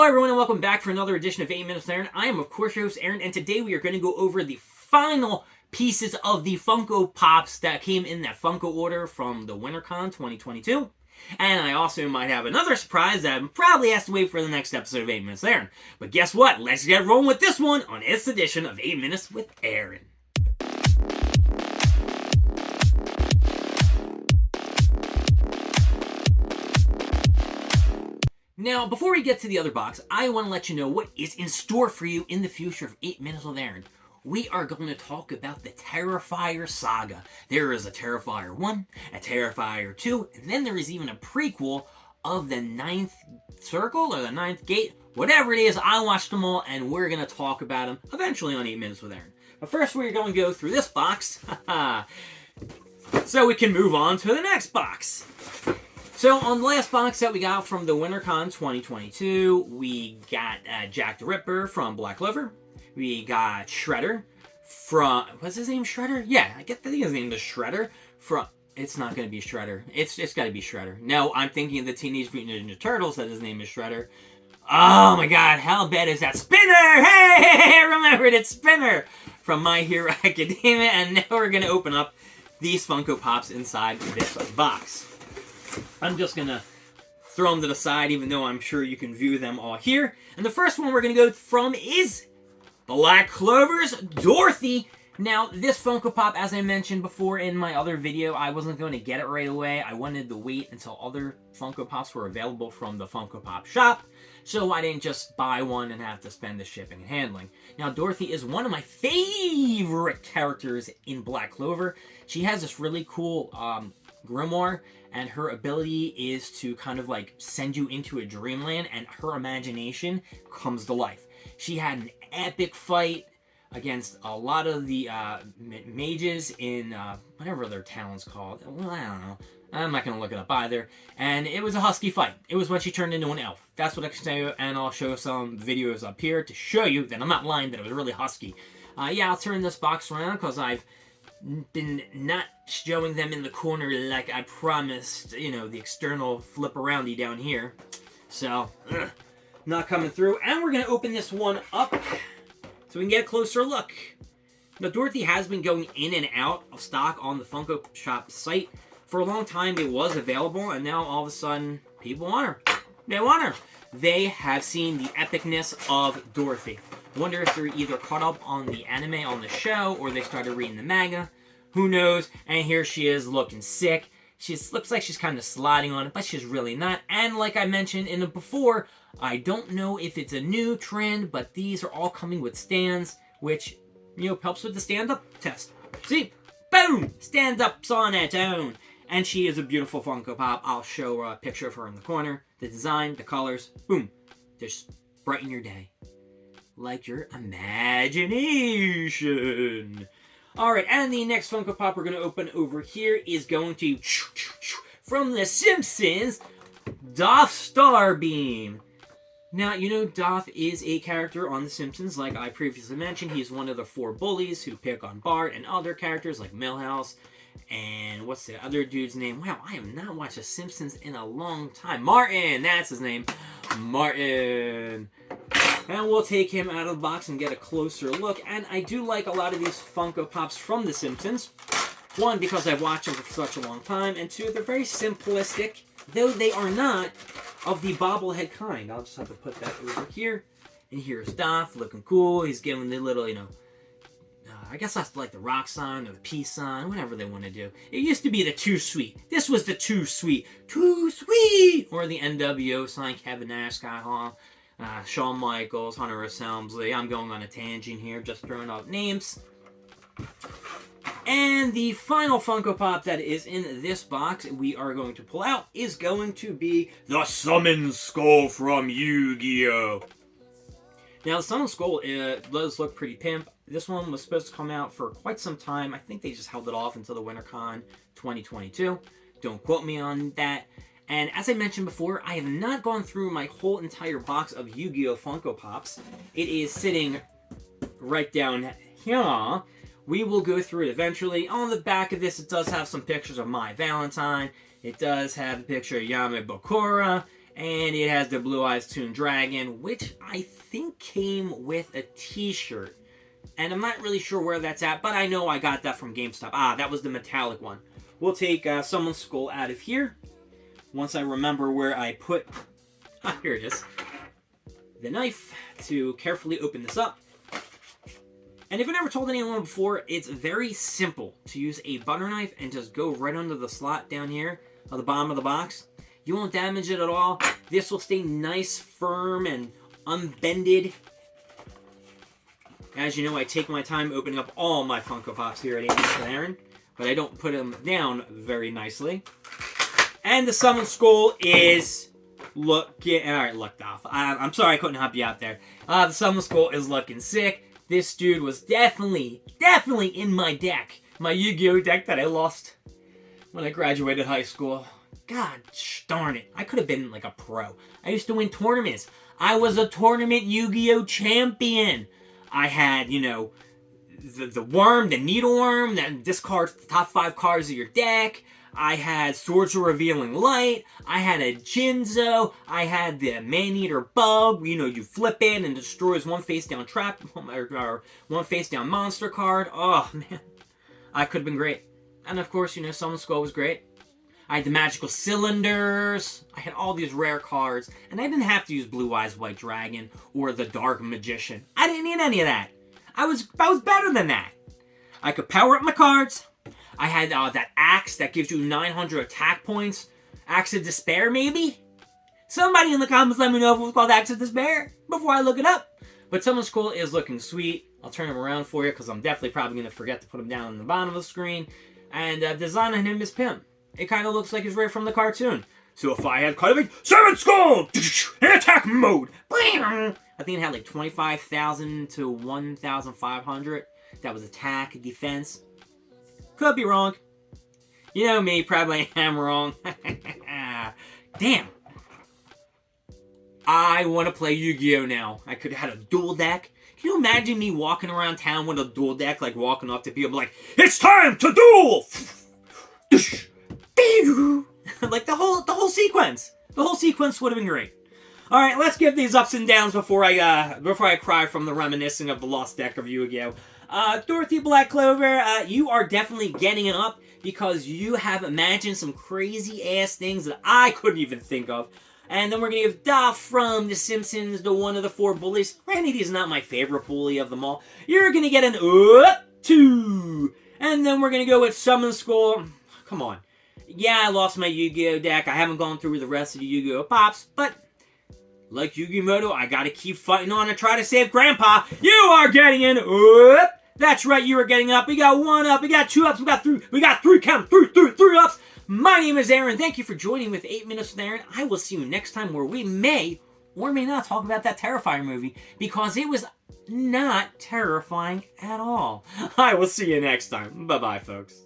Hello everyone and welcome back for another edition of 8 Minutes with Aaron. I am of course your host Aaron, and today we are going to go over the final pieces of the Funko Pops that came in that Funko order from the WinterCon 2022. And I also might have another surprise that probably has to wait for the next episode of 8 Minutes with Aaron. But guess what? Let's get rolling with this one on this edition of 8 Minutes with Aaron. Now, before we get to the other box, I want to let you know what is in store for you in the future of 8 Minutes with Aaron. We are going to talk about the Terrifier saga. There is a Terrifier 1, a Terrifier 2, and then there is even a prequel of the 9th Circle or the 9th Gate. Whatever it is, I watched them all, and we're going to talk about them eventually on 8 Minutes with Aaron. But first, we're going to go through this box, so we can move on to the next box. So, on the last box that we got from the WinterCon 2022, we got Jack the Ripper from Black Clover. We got Shredder from... What's his name? Shredder? Yeah, I think his name is Shredder from... It's not going to be Shredder. It's got to be Shredder. No, I'm thinking of the Teenage Mutant Ninja Turtles that his name is Shredder. Oh my god, how bad is that? Spinner! Hey, I remembered it's Spinner from My Hero Academia. And now we're going to open up these Funko Pops inside this box. I'm just going to throw them to the side, even though I'm sure you can view them all here. And the first one we're going to go from is Black Clover's Dorothy. Now, this Funko Pop, as I mentioned before in my other video, I wasn't going to get it right away. I wanted to wait until other Funko Pops were available from the Funko Pop shop, so I didn't just buy one and have to spend the shipping and handling. Now, Dorothy is one of my favorite characters in Black Clover. She has this really cool Grimoire, and her ability is to kind of like send you into a dreamland, and her imagination comes to life. She had an epic fight against a lot of the mages in whatever their talent's called. Well, I don't know. I'm not going to look it up either. And it was a husky fight. It was when she turned into an elf. That's what I can say, and I'll show some videos up here to show you that I'm not lying, that it was really husky. Yeah, I'll turn this box around because I've been not showing them in the corner like I promised, you know, the external flip-aroundy down here. So, not coming through. And we're going to open this one up so we can get a closer look. Now, Dorothy has been going in and out of stock on the Funko Shop site. For a long time, it was available, and now all of a sudden, people want her. They want her. They have seen the epicness of Dorothy. I wonder if they're either caught up on the anime on the show, or they started reading the manga. Who knows? And here she is looking sick. She looks like she's kind of sliding on it, but she's really not. And like I mentioned in the before, I don't know if it's a new trend, but these are all coming with stands, which, you know, helps with the stand-up test. See? Boom! Stands up on its own. And she is a beautiful Funko Pop. I'll show a picture of her in the corner. The design, the colors, boom. Just brighten your day. Like your imagination. Alright, and the next Funko Pop we're going to open over here is going to, from the Simpsons, Dolph Starbeam. Now, you know Dolph is a character on The Simpsons, like I previously mentioned. He's one of the 4 bullies who pick on Bart and other characters like Milhouse. And what's the other dude's name? Wow, I have not watched The Simpsons in a long time. Martin, that's his name. Martin. And we'll take him out of the box and get a closer look. And I do like a lot of these Funko Pops from The Simpsons. One, because I've watched them for such a long time. And two, they're very simplistic, though they are not of the bobblehead kind. I'll just have to put that over here. And here's Dolph, looking cool. He's giving the little, you know, I guess that's like the rock sign or the peace sign, whatever they want to do. It used to be the too sweet. This was the too sweet. Too sweet! Or the NWO sign, Kevin Nash, Scott Hall, Shawn Michaels, Hunter S. Helmsley. I'm going on a tangent here, just throwing out names. And the final Funko Pop that is in this box we are going to pull out is going to be the Summon Skull from Yu-Gi-Oh! Now, the Summon Skull does look pretty pimp. This one was supposed to come out for quite some time. I think they just held it off until the WinterCon 2022. Don't quote me on that. And as I mentioned before, I have not gone through my whole entire box of Yu-Gi-Oh! Funko Pops. It is sitting right down here. We will go through it eventually. On the back of this, it does have some pictures of My Valentine. It does have a picture of Yame Bakura. And it has the Blue Eyes Toon Dragon, which I think came with a t-shirt. And I'm not really sure where that's at, but I know I got that from GameStop. Ah, that was the metallic one. We'll take someone's skull out of here. Once I remember where I put... Ah, here it is. The knife to carefully open this up. And if I never told anyone before, it's very simple to use a butter knife and just go right under the slot down here at the bottom of the box. You won't damage it at all. This will stay nice, firm, and unbended. As you know, I take my time opening up all my Funko Pops here at 8 Minutes with Aaron, but I don't put them down very nicely. And the Summon Skull is alright, look, Dolph. I'm sorry I couldn't help you out there. The Summon Skull is looking sick. This dude was definitely in my deck. My Yu-Gi-Oh deck that I lost when I graduated high school. God darn it. I could have been like a pro. I used to win tournaments. I was a tournament Yu-Gi-Oh champion. I had, you know, the worm, the needle worm, that discards the top 5 cards of your deck. I had Swords of Revealing Light. I had a Jinzo. I had the Man-Eater Bug. You know, you flip in and destroys one face-down trap, or one face-down monster card. Oh, man. I could have been great. And, of course, you know, Summon Skull was great. I had the Magical Cylinders. I had all these rare cards. And I didn't have to use Blue Eyes White Dragon or the Dark Magician. I didn't need any of that. I was better than that. I could power up my cards. I had that axe that gives you 900 attack points. Axe of Despair, maybe? Somebody in the comments let me know if it was called Axe of Despair before I look it up. But Summon Skull is looking sweet. I'll turn him around for you because I'm definitely probably going to forget to put him down on the bottom of the screen. And design on him is pimp. It kind of looks like he's right from the cartoon. So if I had kind of like Summon Skull in attack mode, I think it had like 25,000 to 1,500. That was attack, defense. Could be wrong. You know me, probably am wrong. Damn. I want to play Yu-Gi-Oh now. I could have had a dual deck. Can you imagine me walking around town with a dual deck, like walking up to people like, it's time to duel! Like the whole sequence. The whole sequence would have been great. All right, let's give these ups and downs before I cry from the reminiscing of the lost deck of Yu-Gi-Oh. Dorothy Black Clover, you are definitely getting it up because you have imagined some crazy ass things that I couldn't even think of. And then we're going to give Dolph from The Simpsons to one of the 4 bullies. Granted, he's not my favorite bully of them all. You're going to get an 2. And then we're going to go with Summon Skull. Come on. Yeah, I lost my Yu-Gi-Oh deck. I haven't gone through the rest of the Yu-Gi-Oh Pops, but like Yu-Gi-Moto, I gotta keep fighting on to try to save Grandpa. You are getting in. That's right, you are getting up. We got 1 up, we got 2 ups, we got 3, three ups. My name is Aaron. Thank you for joining with 8 Minutes with Aaron. I will see you next time where we may or may not talk about that Terrifier movie because it was not terrifying at all. I will see you next time. Bye-bye, folks.